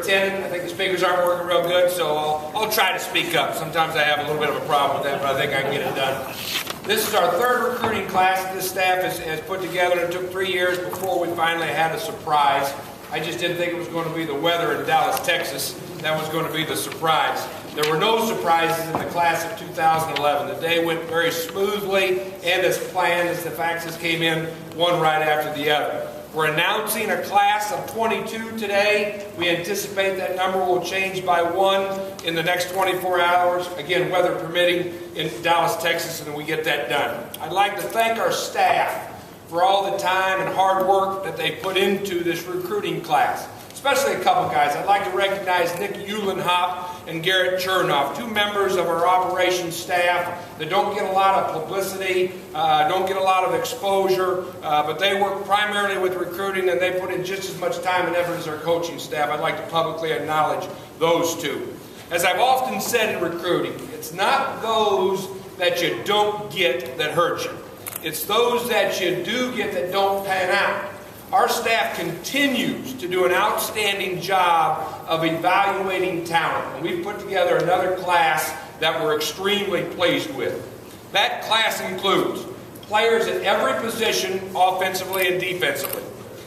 10. I think the speakers aren't working real good, so I'll try to speak up. Sometimes I have a little bit of a problem with that, but I think I can get it done. This is our third recruiting class that this staff has put together. It took 3 years before we finally had a surprise. I just didn't think it was going to be the weather in Dallas, Texas. That was going to be the surprise. There were no surprises in the class of 2011. The day went very smoothly and as planned as the faxes came in, one right after the other. We're announcing a class of 22 today. We anticipate that number will change by one in the next 24 hours. Again, weather permitting in Dallas, Texas, and we get that done. I'd like to thank our staff for all the time and hard work that they put into this recruiting class. Especially a couple guys. I'd like to recognize Nick Eulenhoff and Garrett Chernoff, two members of our operations staff that don't get a lot of publicity, don't get a lot of exposure, but they work primarily with recruiting and they put in just as much time and effort as our coaching staff. I'd like to publicly acknowledge those two. As I've often said in recruiting, it's not those that you don't get that hurt you. It's those that you do get that don't pan out. Our staff continues to do an outstanding job of evaluating talent. And we've put together another class that we're extremely pleased with. That class includes players at every position, offensively and defensively.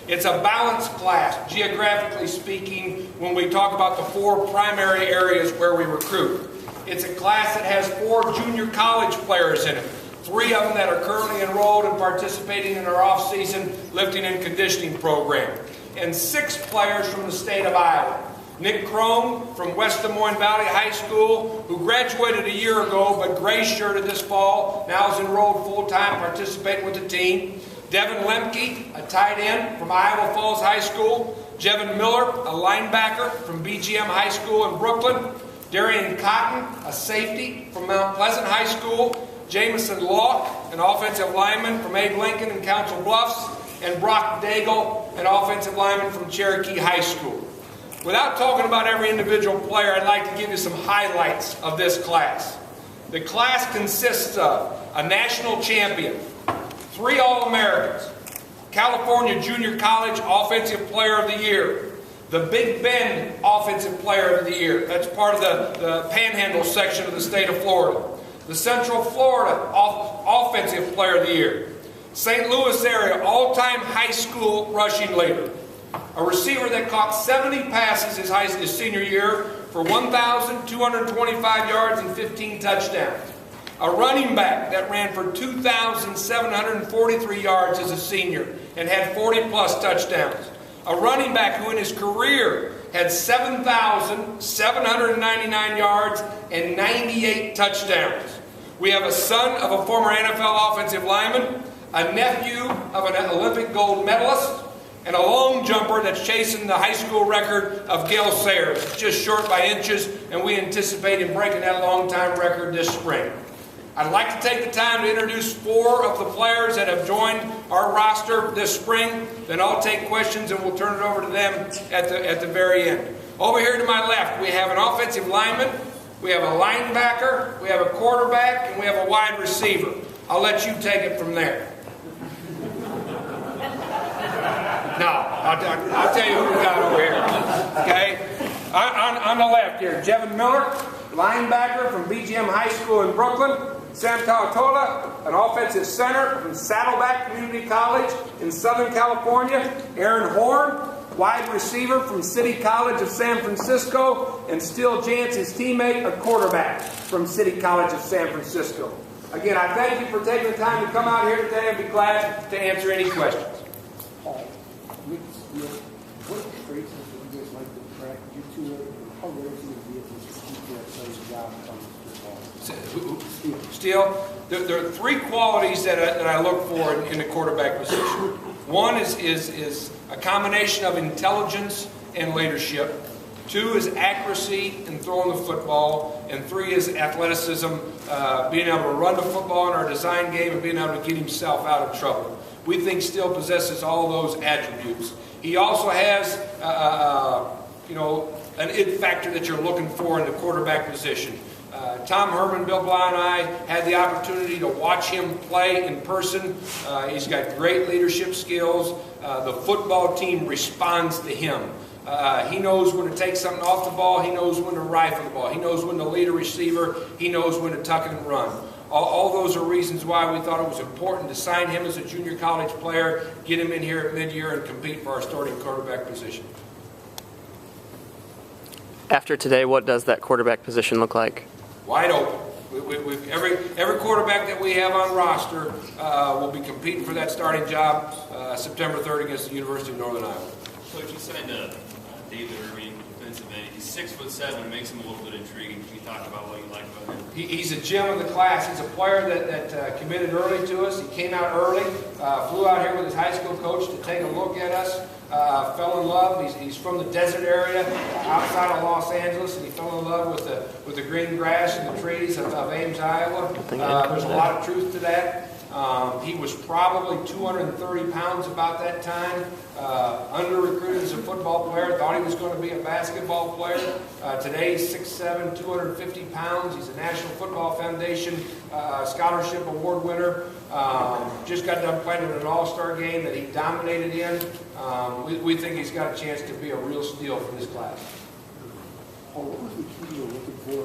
It's a balanced class, geographically speaking, when we talk about the four primary areas where we recruit. It's a class that has 4 junior college players in it. 3 of them that are currently enrolled and participating in our off-season lifting and conditioning program. And 6 players from the state of Iowa. Nick Crone from West Des Moines Valley High School, who graduated a year ago but gray-shirted this fall, now is enrolled full-time participating with the team. Devin Lemke, a tight end from Iowa Falls High School. Jevin Miller, a linebacker from BGM High School in Brooklyn. Darian Cotton, a safety from Mount Pleasant High School. Jamison Locke, an offensive lineman from Abe Lincoln and Council Bluffs, and Brock Daigle, an offensive lineman from Cherokee High School. Without talking about every individual player, I'd like to give you some highlights of this class. The class consists of a national champion, 3 All-Americans, California Junior College Offensive Player of the Year, the Big Bend Offensive Player of the Year. That's part of the Panhandle section of the state of Florida. The Central Florida Offensive Player of the Year. St. Louis area all-time high school rushing leader. A receiver that caught 70 passes his senior year for 1,225 yards and 15 touchdowns. A running back that ran for 2,743 yards as a senior and had 40-plus touchdowns. A running back who in his career had 7,799 yards and 98 touchdowns. We have a son of a former NFL offensive lineman, a nephew of an Olympic gold medalist, and a long jumper that's chasing the high school record of Gail Sayers. It's just short by inches, and we anticipate him breaking that long-time record this spring. I'd like to take the time to introduce 4 of the players that have joined our roster this spring. Then I'll take questions and we'll turn it over to them at the very end. Over here to my left, we have an offensive lineman, we have a linebacker, we have a quarterback, and we have a wide receiver. I'll let you take it from there. No, I'll tell you who we got over here. Okay? On the left here, Jevin Miller, linebacker from BGM High School in Brooklyn. Sam Taotola, an offensive center from Saddleback Community College in Southern California. Aaron Horn, wide receiver from City College of San Francisco. And Still Jantz, his teammate, a quarterback from City College of San Francisco. Again, I thank you for taking the time to come out here today and be glad to answer any questions. Paul, what traits would you guys like to track? You two, how rare is it to be able to keep that job on football? Steele, there are 3 qualities that I look for in the quarterback position. One is a combination of intelligence and leadership. 2 is accuracy in throwing the football. And 3 is athleticism, being able to run the football in our design game and being able to get himself out of trouble. We think Steele possesses all those attributes. He also has, an it factor that you're looking for in the quarterback position. Tom Herman, Bill Bly, and I had the opportunity to watch him play in person. He's got great leadership skills. The football team responds to him. He knows when to take something off the ball. He knows when to rifle the ball. He knows when to lead a receiver. He knows when to tuck it and run. All those are reasons why we thought it was important to sign him as a junior college player, get him in here at mid-year, and compete for our starting quarterback position. After today, what does that quarterback position look like? Wide open. Every quarterback that we have on roster will be competing for that starting job September 3rd against the University of Northern Iowa. Coach, you signed David Irving, defensive end. He's 6'7", it makes him a little bit intriguing. Can you talk about what you like about him? He's a gem of the class. He's a player that committed early to us. He came out early, flew out here with his high school coach to take a look at us, fell in love. He's from the desert area outside of Los Angeles, and he fell in love with the green grass and the trees of Ames, Iowa. There's a lot of truth to that. He was probably 230 pounds about that time, under-recruited as a football player, thought he was going to be a basketball player. Today he's 6'7", 250 pounds. He's a National Football Foundation Scholarship Award winner. Just got done playing in an all-star game that he dominated in. We think he's got a chance to be a real steal for this class. Paul, what was the key you were looking for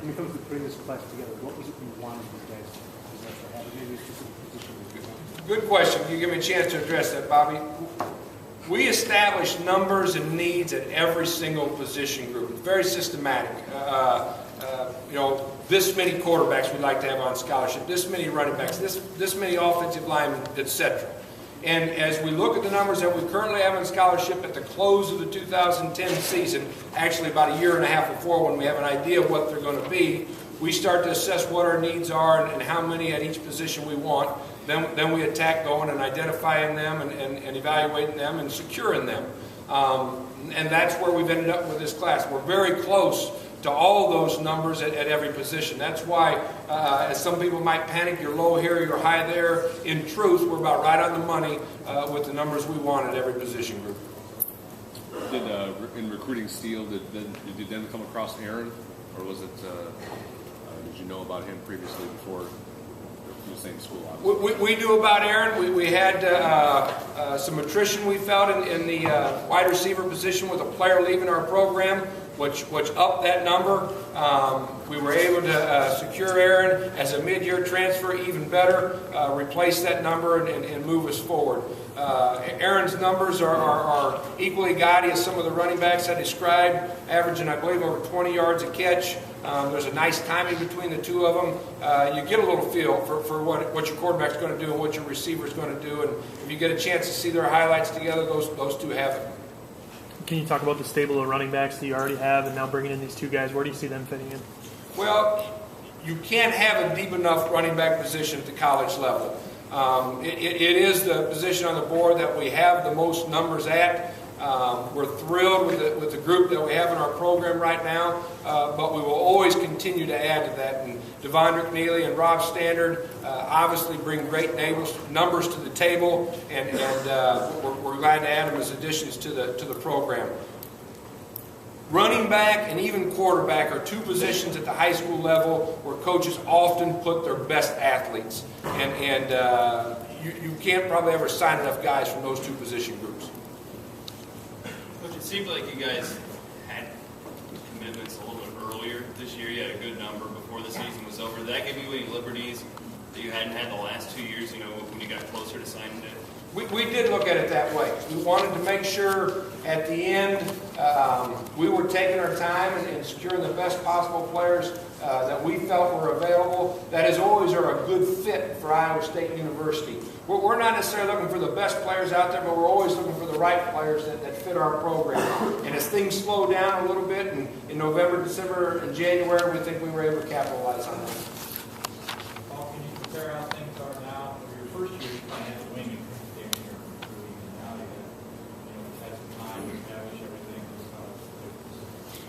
when it comes to putting this class together? What was it you wanted these guys to possess or have? Maybe it's just a position that you want. Good question. You give me a chance to address that, Bobby. We establish numbers and needs at every single position group. It's very systematic. This many quarterbacks we'd like to have on scholarship, this many running backs, this many offensive linemen, etc. And as we look at the numbers that we currently have on scholarship at the close of the 2010 season, actually about a year and a half before when we have an idea of what they're going to be, we start to assess what our needs are and how many at each position we want. Then we attack going and identifying them and evaluating them and securing them. And that's where we've ended up with this class. We're very close to all those numbers at every position. That's why, as some people might panic, you're low here, you're high there. In truth, we're about right on the money with the numbers we want at every position group. Did in recruiting Steele, did you then come across Aaron, or was it? Did you know about him previously before the same school? We knew about Aaron. We had some attrition we felt in the wide receiver position with a player leaving our program, which upped that number. We were able to secure Aaron as a mid-year transfer, even better, replace that number and move us forward. Aaron's numbers are equally gaudy as some of the running backs I described, averaging, I believe, over 20 yards a catch. There's a nice timing between the two of them. You get a little feel for what your quarterback's going to do and what your receiver's going to do. And if you get a chance to see their highlights together, those two have it. Can you talk about the stable of running backs that you already have and now bringing in these two guys? Where do you see them fitting in? Well, you can't have a deep enough running back position at the college level. It is the position on the board that we have the most numbers at. We're thrilled with the group that we have in our program right now, but we will always continue to add to that. And Devon McNeely and Rob Standard obviously bring great numbers to the table, and we're glad to add them as additions to the program. Running back and even quarterback are two positions at the high school level where coaches often put their best athletes, and you can't probably ever sign enough guys from those two position groups. Coach, it seemed like you guys had commitments a little bit earlier this year. You had a good number before the season was over. Did that give you any liberties that you hadn't had the last 2 years, when you got closer to signing it? We did look at it that way. We wanted to make sure at the end we were taking our time and securing the best possible players that we felt were available, that is always are a good fit for Iowa State University. We're not necessarily looking for the best players out there, but we're always looking for the right players that fit our program. And as things slow down a little bit in November, December, and January, we think we were able to capitalize on that. Paul, can you compare how things are now? For your first year, you kind of had the wing and you're recruiting, and now you've had some time to establish everything.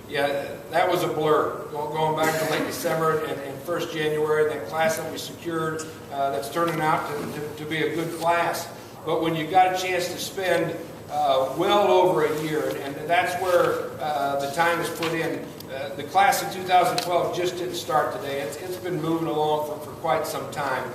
Yeah, that was a blur. Going back to late December and 1st January, that class that we secured, that's turning out to be a good class. But when you got a chance to spend well over a year, and that's where the time is put in. The class of 2012 just didn't start today. It's been moving along for quite some time.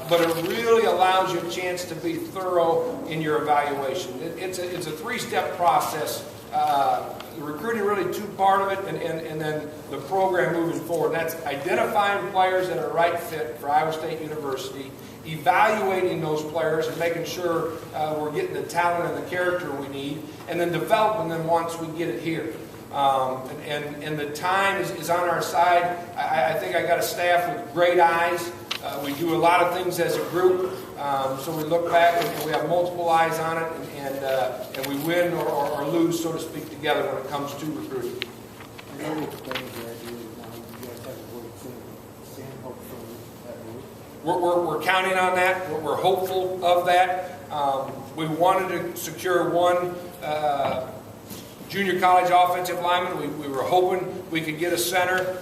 but it really allows you a chance to be thorough in your evaluation. It's a three-step process. The recruiting really two part of it, and then the program moving forward. That's identifying players that are right fit for Iowa State University, evaluating those players and making sure we're getting the talent and the character we need, and then developing them once we get it here. And the time is on our side. I think I got a staff with great eyes. We do a lot of things as a group, so we look back and we have multiple eyes on it, and we win or lose, so to speak, together when it comes to recruiting. I know we explained the idea that you guys have a vote to Sam Hope from that vote. We're counting on that. We're hopeful of that. We wanted to secure one junior college offensive lineman. We were hoping we could get a center.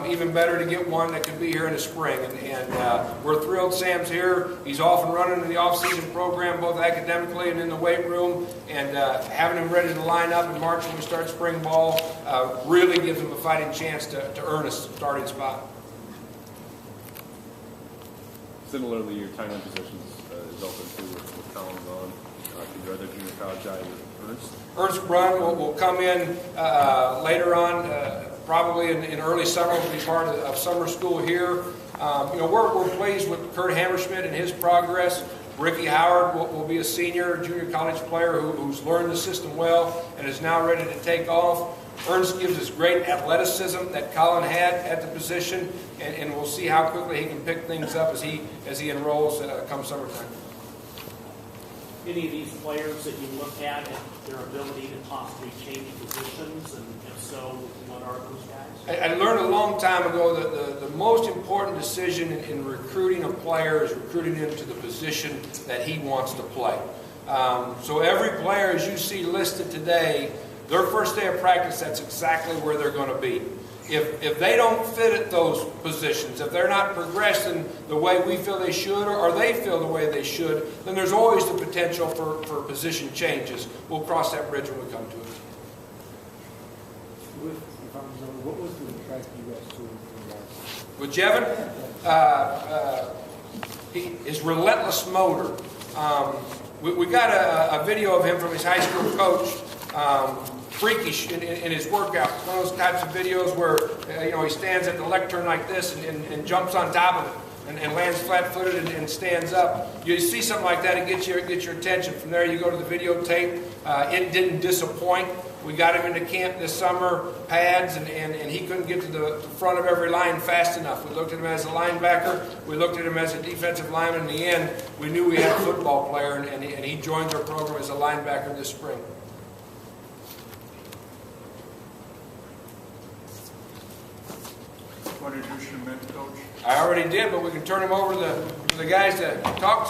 Even better to get one that could be here in the spring. And we're thrilled Sam's here. He's off and running in the off-season program, both academically and in the weight room. And having him ready to line up in March when we start spring ball really gives him a fighting chance to earn a starting spot. Similarly, your tight end positions is open too with Collins on. Your other junior college guy, Ernst? Ernst Brunn will come in later on, probably in early summer, will be part of summer school here. We're pleased with Kurt Hammerschmidt and his progress. Ricky Howard will be a senior junior college player who's learned the system well and is now ready to take off. Ernst gives us great athleticism that Colin had at the position, and we'll see how quickly he can pick things up as he enrolls come summertime. Any of these players that you look at and their ability to possibly change positions, and if so, what are those guys? I learned a long time ago that the most important decision in recruiting a player is recruiting him to the position that he wants to play. So every player, as you see listed today, their first day of practice, that's exactly where they're going to be. If they don't fit at those positions, if they're not progressing the way we feel they should, or they feel the way they should, then there's always the potential for position changes. We'll cross that bridge when we come to it. What was the track you guys to With Jevin, his relentless motor. We got a video of him from his high school coach. Freakish in his workout. One of those types of videos where he stands at the lectern like this and jumps on top of it and lands flat-footed and stands up. You see something like that, it gets your attention. From there, you go to the videotape. It didn't disappoint. We got him into camp this summer, pads, and he couldn't get to the front of every line fast enough. We looked at him as a linebacker. We looked at him as a defensive lineman. In the end, we knew we had a football player, and he joins our program as a linebacker this spring. What did you submit, Coach? I already did, but we can turn him over to the guys to talk to.